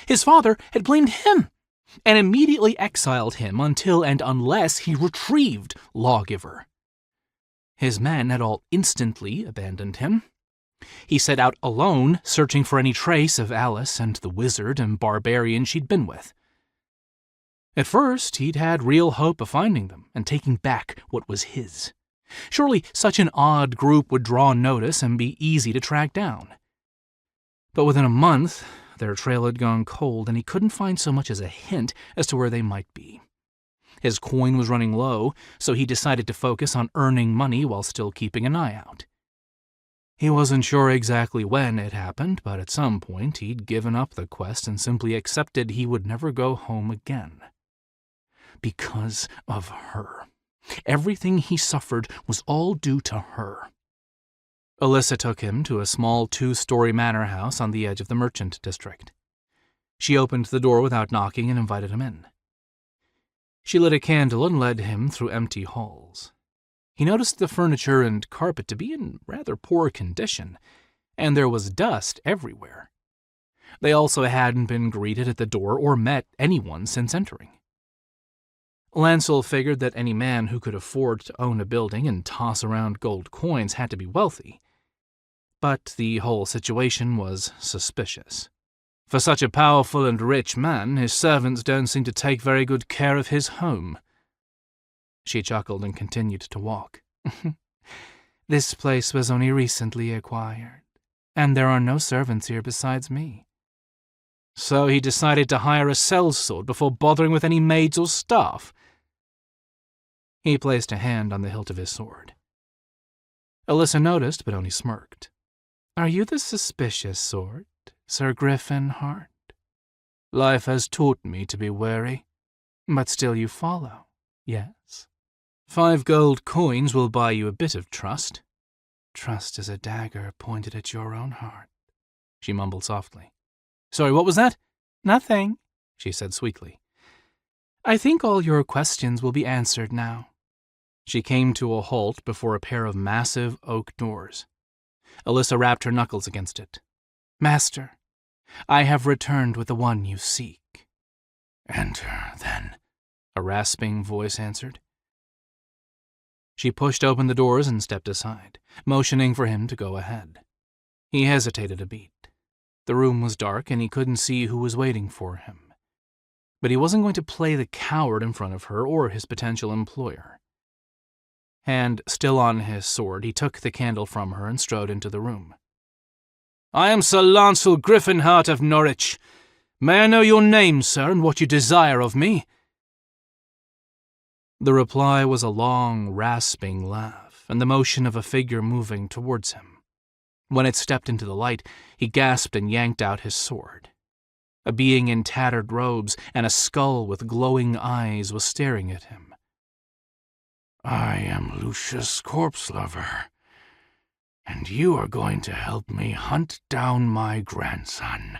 His father had blamed him and immediately exiled him until and unless he retrieved Lawgiver. His men had all instantly abandoned him. He set out alone, searching for any trace of Alice and the wizard and barbarian she'd been with. At first, he'd had real hope of finding them and taking back what was his. Surely such an odd group would draw notice and be easy to track down. But within a month, their trail had gone cold, and he couldn't find so much as a hint as to where they might be. His coin was running low, so he decided to focus on earning money while still keeping an eye out. He wasn't sure exactly when it happened, but at some point he'd given up the quest and simply accepted he would never go home again. Because of her. Everything he suffered was all due to her. Alyssa took him to a small 2-story manor house on the edge of the merchant district. She opened the door without knocking and invited him in. She lit a candle and led him through empty halls. He noticed the furniture and carpet to be in rather poor condition, and there was dust everywhere. They also hadn't been greeted at the door or met anyone since entering. Lancel figured that any man who could afford to own a building and toss around gold coins had to be wealthy. But the whole situation was suspicious. For such a powerful and rich man, his servants don't seem to take very good care of his home. She chuckled and continued to walk. This place was only recently acquired, and there are no servants here besides me. So he decided to hire a sellsword before bothering with any maids or staff. He placed a hand on the hilt of his sword. Alyssa noticed, but only smirked. Are you the suspicious sort, Sir Griffin Hart? Life has taught me to be wary, but still you follow, yes? 5 gold coins will buy you a bit of trust. Trust is a dagger pointed at your own heart, she mumbled softly. Sorry, what was that? Nothing, she said sweetly. I think all your questions will be answered now. She came to a halt before a pair of massive oak doors. Alyssa rapped her knuckles against it. Master, I have returned with the one you seek. Enter, then, a rasping voice answered. She pushed open the doors and stepped aside, motioning for him to go ahead. He hesitated a beat. The room was dark, and he couldn't see who was waiting for him. But he wasn't going to play the coward in front of her or his potential employer. Hand still on his sword, he took the candle from her and strode into the room. I am Sir Lancel Griffinheart of Norwich. May I know your name, sir, and what you desire of me? The reply was a long, rasping laugh, and the motion of a figure moving towards him. When it stepped into the light, he gasped and yanked out his sword. A being in tattered robes and a skull with glowing eyes was staring at him. I am Lucius Corpse-Lover, and you are going to help me hunt down my grandson.